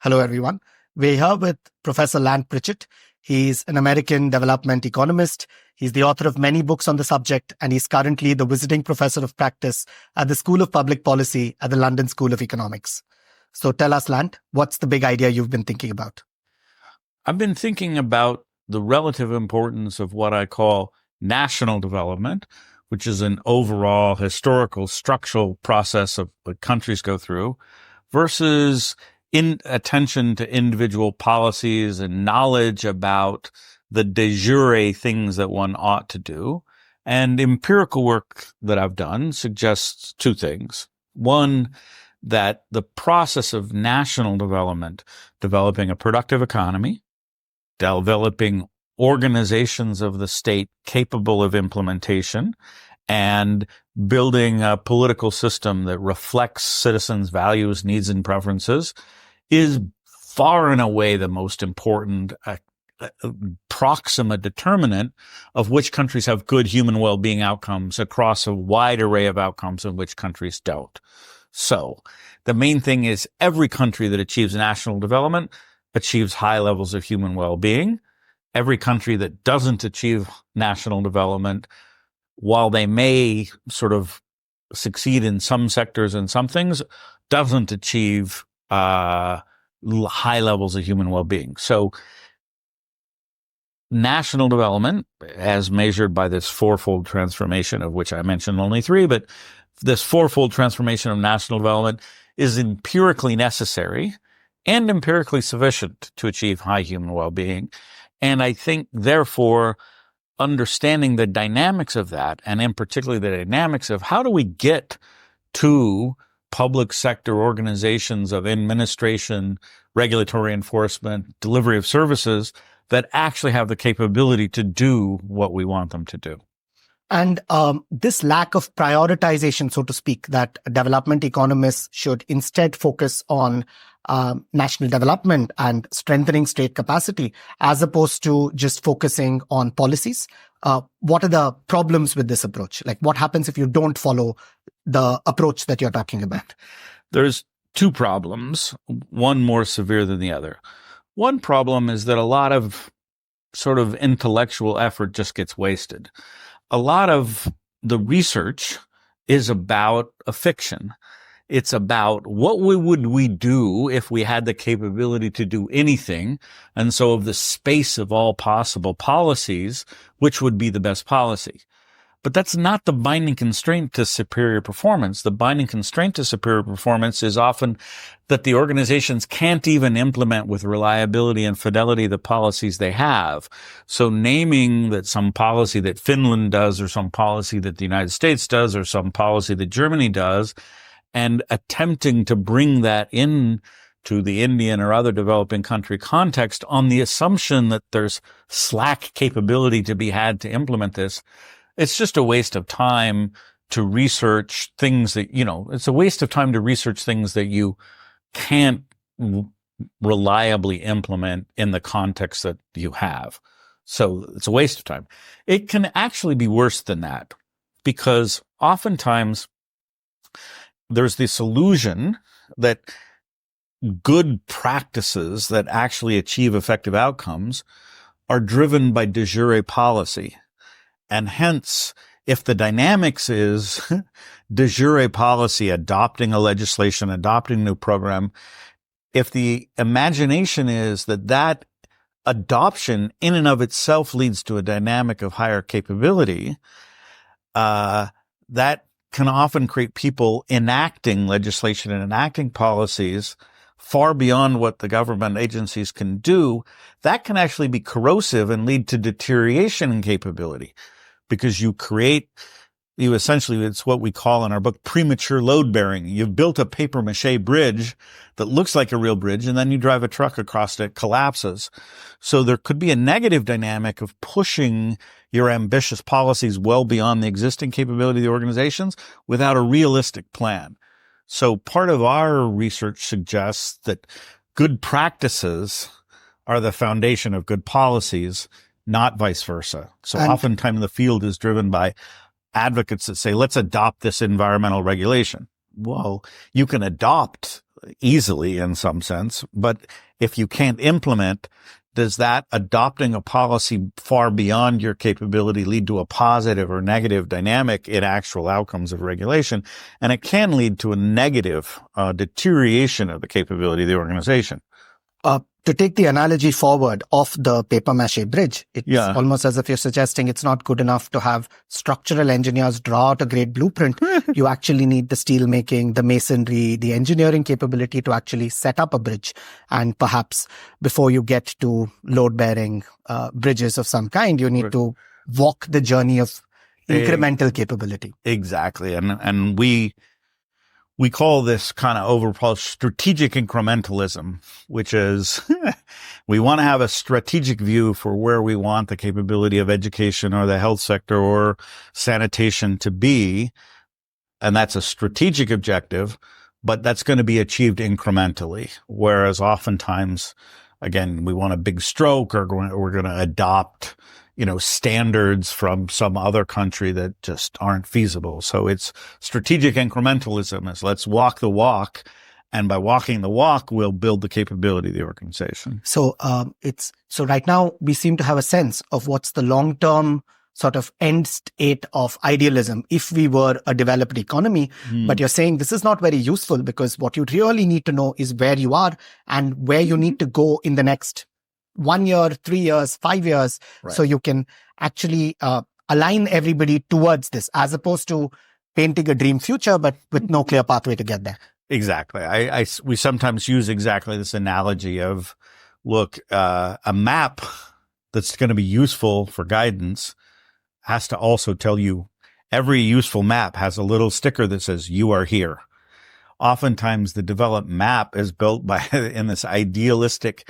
Hello, everyone. We're here with Professor Lant Pritchett. He's an American Development Economist. He's the author of many books on the subject, and he's currently the visiting professor of practice at the School of Public Policy at the London School of Economics. So tell us, Lant, what's the big idea you've been thinking about? I've been thinking about the relative importance of what I call national development, which is an overall historical structural process of what countries go through, versus attention to individual policies and knowledge about the de jure things that one ought to do. And empirical work that I've done suggests two things. One, that the process of national development, developing a productive economy, developing organizations of the state capable of implementation, and building a political system that reflects citizens' values, needs, and preferences is far and away the most important proximate determinant of which countries have good human well-being outcomes across a wide array of outcomes and which countries don't. So the main thing is every country that achieves national development achieves high levels of human well-being. Every country that doesn't achieve national development, while they may sort of succeed in some sectors and some things, doesn't achieve high levels of human well-being. So national development, as measured by this fourfold transformation, of which I mentioned only three, but this fourfold transformation of national development is empirically necessary and empirically sufficient to achieve high human well-being. And I think, therefore, understanding the dynamics of that, and in particular the dynamics of how do we get to public sector organizations of administration, regulatory enforcement, delivery of services that actually have the capability to do what we want them to do. And this lack of prioritization, so to speak, that development economists should instead focus on national development and strengthening state capacity, as opposed to just focusing on policies. What are the problems with this approach? Like, what happens if you don't follow the approach that you're talking about? There's two problems, one more severe than the other. One problem is that a lot of sort of intellectual effort just gets wasted. A lot of the research is about a fiction. It's about what would we do if we had the capability to do anything. And so of the space of all possible policies, which would be the best policy? But that's not the binding constraint to superior performance. The binding constraint to superior performance is often that the organizations can't even implement with reliability and fidelity the policies they have. So naming that some policy that Finland does, or some policy that the United States does, or some policy that Germany does, and attempting to bring that in to the Indian or other developing country context on the assumption that there's slack capability to be had to implement this, it's just a waste of time to research things that, it's a waste of time to research things that you can't reliably implement in the context that you have. So it's a waste of time. It can actually be worse than that, because oftentimes there's this illusion that good practices that actually achieve effective outcomes are driven by de jure policy. And hence, if the dynamics is de jure policy, adopting a legislation, adopting a new program, if the imagination is that adoption in and of itself leads to a dynamic of higher capability, that can often create people enacting legislation and enacting policies far beyond what the government agencies can do. That can actually be corrosive and lead to deterioration in capability, because you essentially, it's what we call in our book premature load bearing. You've built a paper mache bridge that looks like a real bridge, and then you drive a truck across it, it collapses. So there could be a negative dynamic of pushing your ambitious policies well beyond the existing capability of the organizations without a realistic plan. So part of our research suggests that good practices are the foundation of good policies, not vice versa. So oftentimes the field is driven by advocates that say, let's adopt this environmental regulation. Well, you can adopt easily in some sense. But if you can't implement, does that adopting a policy far beyond your capability lead to a positive or negative dynamic in actual outcomes of regulation? And it can lead to a negative deterioration of the capability of the organization. To take the analogy forward of the paper mache bridge, it's almost as if you're suggesting it's not good enough to have structural engineers draw out a great blueprint. You actually need the steel making, the masonry, the engineering capability to actually set up a bridge. And perhaps before you get to load-bearing bridges of some kind, you need to walk the journey of incremental capability. Exactly. And we call this kind of overall strategic incrementalism, which is we want to have a strategic view for where we want the capability of education or the health sector or sanitation to be. And that's a strategic objective, but that's going to be achieved incrementally. Whereas oftentimes, again, we want a big stroke or we're going to adopt standards from some other country that just aren't feasible. So it's strategic incrementalism is let's walk the walk. And by walking the walk, we'll build the capability of the organization. So so right now we seem to have a sense of what's the long-term sort of end state of idealism if we were a developed economy. But you're saying this is not very useful because what you really need to know is where you are and where you need to go in the next 1 year, 3 years, 5 years, so you can actually align everybody towards this, as opposed to painting a dream future, but with no clear pathway to get there. Exactly. We sometimes use exactly this analogy of, look, a map that's going to be useful for guidance has to also tell you every useful map has a little sticker that says you are here. Oftentimes the developed map is built in this idealistic,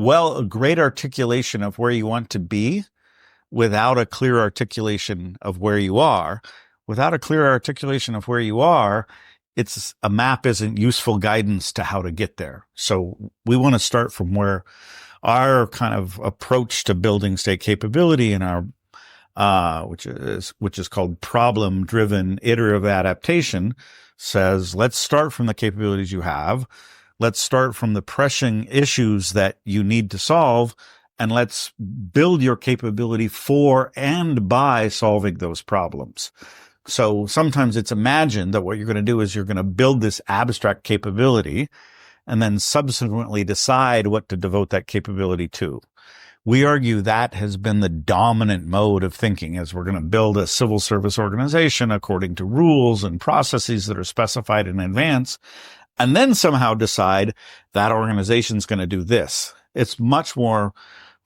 a great articulation of where you want to be without a clear articulation of where you are. Without a clear articulation of where you are, a map isn't useful guidance to how to get there. So we want to start from where our kind of approach to building state capability and our, which is called problem-driven iterative adaptation, says, let's start from the capabilities you have. Let's start from the pressing issues that you need to solve, and let's build your capability for and by solving those problems. So sometimes it's imagined that what you're going to do is you're going to build this abstract capability and then subsequently decide what to devote that capability to. We argue that has been the dominant mode of thinking, as we're going to build a civil service organization according to rules and processes that are specified in advance, and then somehow decide that organization's going to do this. It's much more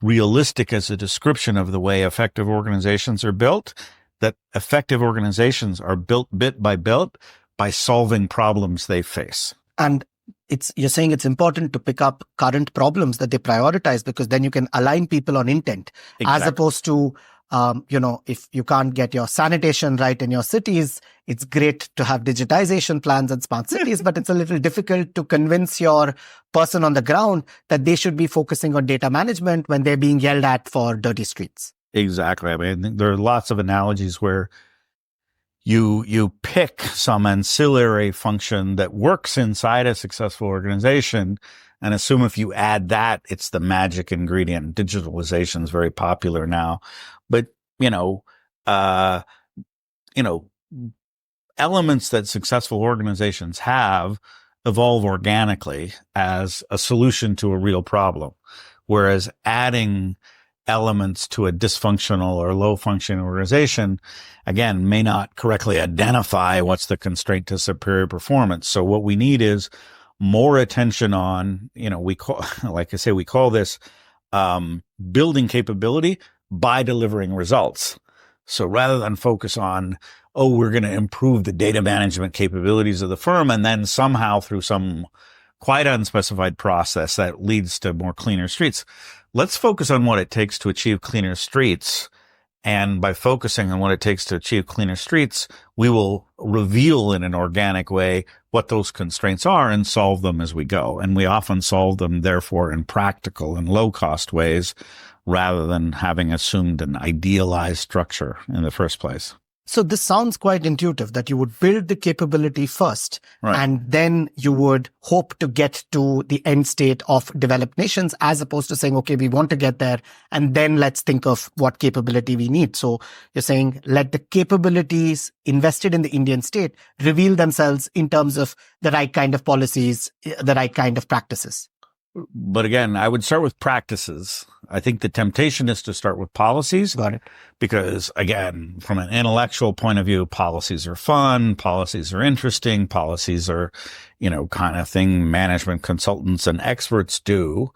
realistic as a description of the way effective organizations are built, that effective organizations are built bit by solving problems they face. And you're saying it's important to pick up current problems that they prioritize, because then you can align people on intent, as opposed to if you can't get your sanitation right in your cities, it's great to have digitization plans and smart cities, but it's a little difficult to convince your person on the ground that they should be focusing on data management when they're being yelled at for dirty streets. Exactly. I mean, there are lots of analogies where you pick some ancillary function that works inside a successful organization and assume if you add that, it's the magic ingredient. Digitalization is very popular now. But, elements that successful organizations have evolve organically as a solution to a real problem, whereas adding elements to a dysfunctional or low functioning organization, again, may not correctly identify what's the constraint to superior performance. So what we need is more attention on, we call this building capability by delivering results. So rather than focus on, we're going to improve the data management capabilities of the firm, and then somehow through some quite unspecified process that leads to more cleaner streets, let's focus on what it takes to achieve cleaner streets. And by focusing on what it takes to achieve cleaner streets, we will reveal in an organic way what those constraints are and solve them as we go. And we often solve them, therefore, in practical and low-cost ways, rather than having assumed an idealized structure in the first place. So this sounds quite intuitive, that you would build the capability first, Right. and then you would hope to get to the end state of developed nations, as opposed to saying, okay, we want to get there, and then let's think of what capability we need. So you're saying, let the capabilities invested in the Indian state reveal themselves in terms of the right kind of policies, the right kind of practices. But again, I would start with practices. I think the temptation is to start with policies. Got it. Because again, from an intellectual point of view, policies are fun, policies are interesting, policies are, kind of thing management consultants and experts do.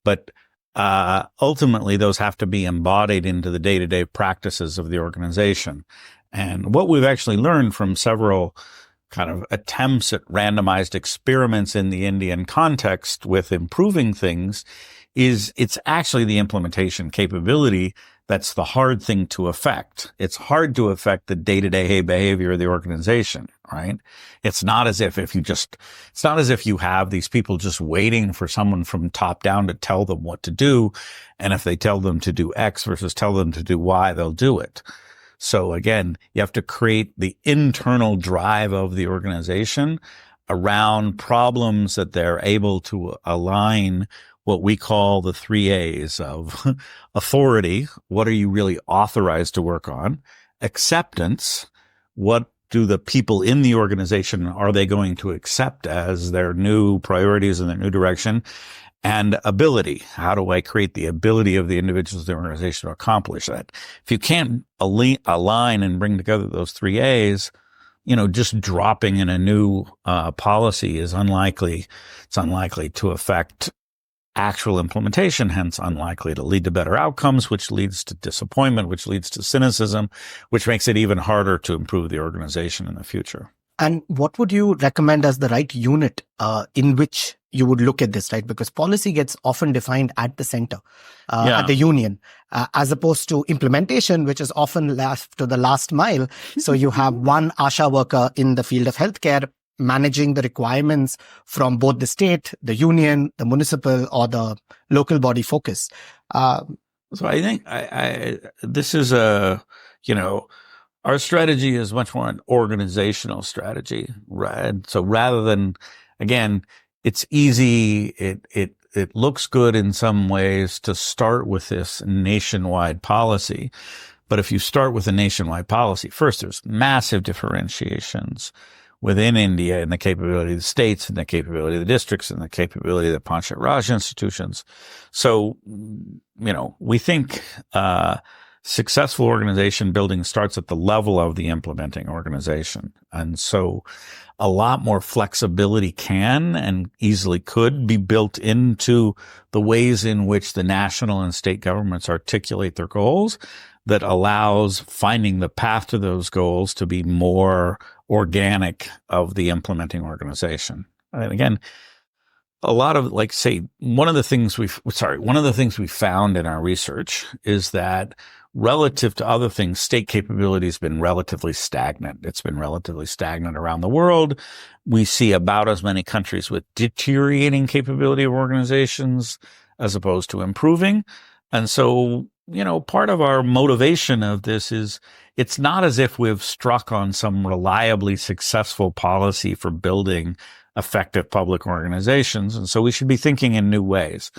But ultimately, those have to be embodied into the day-to-day practices of the organization. And what we've actually learned from several kind of attempts at randomized experiments in the Indian context with improving things is it's actually the implementation capability that's the hard thing to affect. It's hard to affect the day-to-day behavior of the organization, right? It's not as if you have these people just waiting for someone from top down to tell them what to do. And if they tell them to do X versus tell them to do Y, they'll do it. So again, you have to create the internal drive of the organization around problems that they're able to align what we call the 3 A's of authority. What are you really authorized to work on? Acceptance. What do the people in the organization, are they going to accept as their new priorities and their new direction? And ability. How do I create the ability of the individuals in the organization to accomplish that? If you can't align and bring together those 3 A's, just dropping in a new policy is unlikely. It's unlikely to affect actual implementation, hence unlikely to lead to better outcomes, which leads to disappointment, which leads to cynicism, which makes it even harder to improve the organization in the future. And what would you recommend as the right unit in which you would look at this, right? Because policy gets often defined at the center, at the union, as opposed to implementation, which is often left to the last mile. So you have one ASHA worker in the field of healthcare managing the requirements from both the state, the union, the municipal, or the local body focus. So I think this is our strategy is much more an organizational strategy, right? So rather than, again, it's easy, it looks good in some ways to start with this nationwide policy. But if you start with a nationwide policy, first, there's massive differentiations within India in the capability of the states and the capability of the districts and the capability of the Panchayat Raj institutions. So, we think, successful organization building starts at the level of the implementing organization. And so a lot more flexibility can and easily could be built into the ways in which the national and state governments articulate their goals that allows finding the path to those goals to be more organic of the implementing organization. And again, a lot of, one of the things we found in our research is that relative to other things, state capability has been relatively stagnant. It's been relatively stagnant around the world. We see about as many countries with deteriorating capability of organizations as opposed to improving. And so, part of our motivation of this is it's not as if we've struck on some reliably successful policy for building effective public organizations. And so we should be thinking in new ways.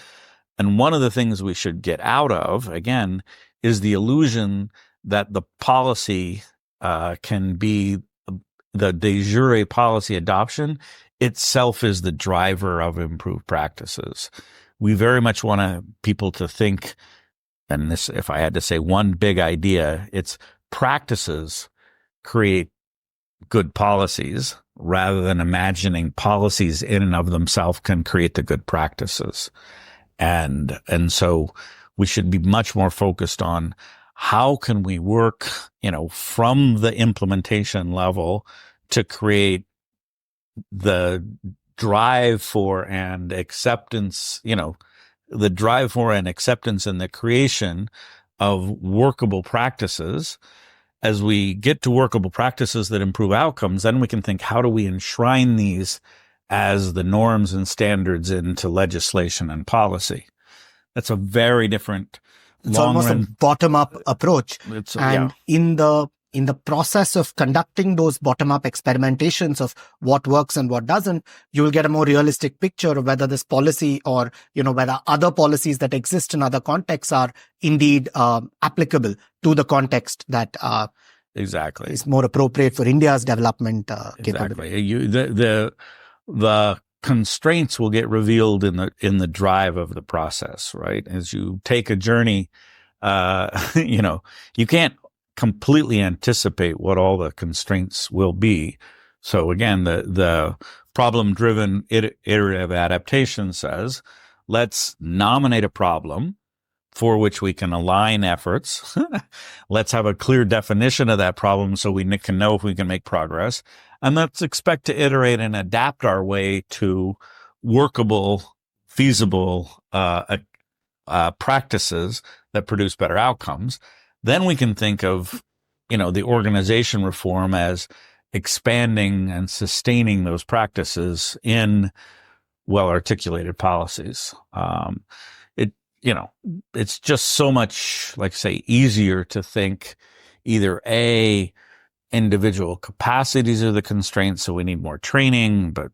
And one of the things we should get out of, again, is the illusion that the policy can be the de jure policy adoption itself is the driver of improved practices. We very much want people to think, and this, if I had to say one big idea, it's practices create good policies rather than imagining policies in and of themselves can create the good practices. And so we should be much more focused on how can we work, from the implementation level to create the drive for and acceptance, the drive for and acceptance and the creation of workable practices. As we get to workable practices that improve outcomes, then we can think, how do we enshrine these as the norms and standards into legislation and policy? That's a very different It's almost a bottom-up approach. In the in the process of conducting those bottom-up experimentations of what works and what doesn't, you will get a more realistic picture of whether this policy or, whether other policies that exist in other contexts are indeed applicable to the context that exactly is more appropriate for India's development capability. Exactly. The constraints will get revealed in the drive of the process, right? As you take a journey, you can't completely anticipate what all the constraints will be. So again, the problem-driven iterative adaptation says, let's nominate a problem for which we can align efforts. Let's have a clear definition of that problem so we can know if we can make progress. And let's expect to iterate and adapt our way to workable, feasible practices that produce better outcomes. Then we can think of, the organization reform as expanding and sustaining those practices in well-articulated policies. It's just so much, like say, easier to think either individual capacities are the constraints, so we need more training, but,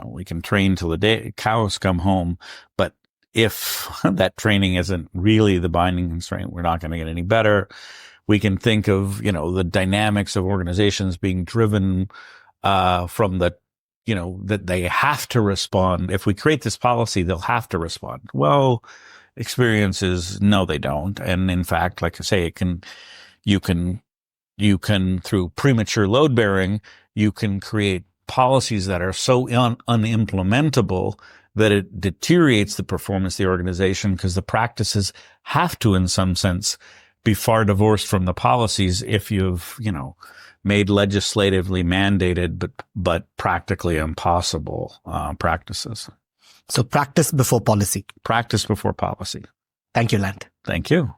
we can train till the day cows come home. But if that training isn't really the binding constraint, we're not going to get any better. We can think of, the dynamics of organizations being driven from the, that they have to respond. If we create this policy, they'll have to respond. Well, experience is no, they don't. And in fact, like I say, you can through premature load bearing, you can create policies that are so unimplementable that it deteriorates the performance of the organization, because the practices have to, in some sense, be far divorced from the policies if you've, made legislatively mandated but practically impossible practices. So practice before policy. Practice before policy. Thank you, Lant. Thank you.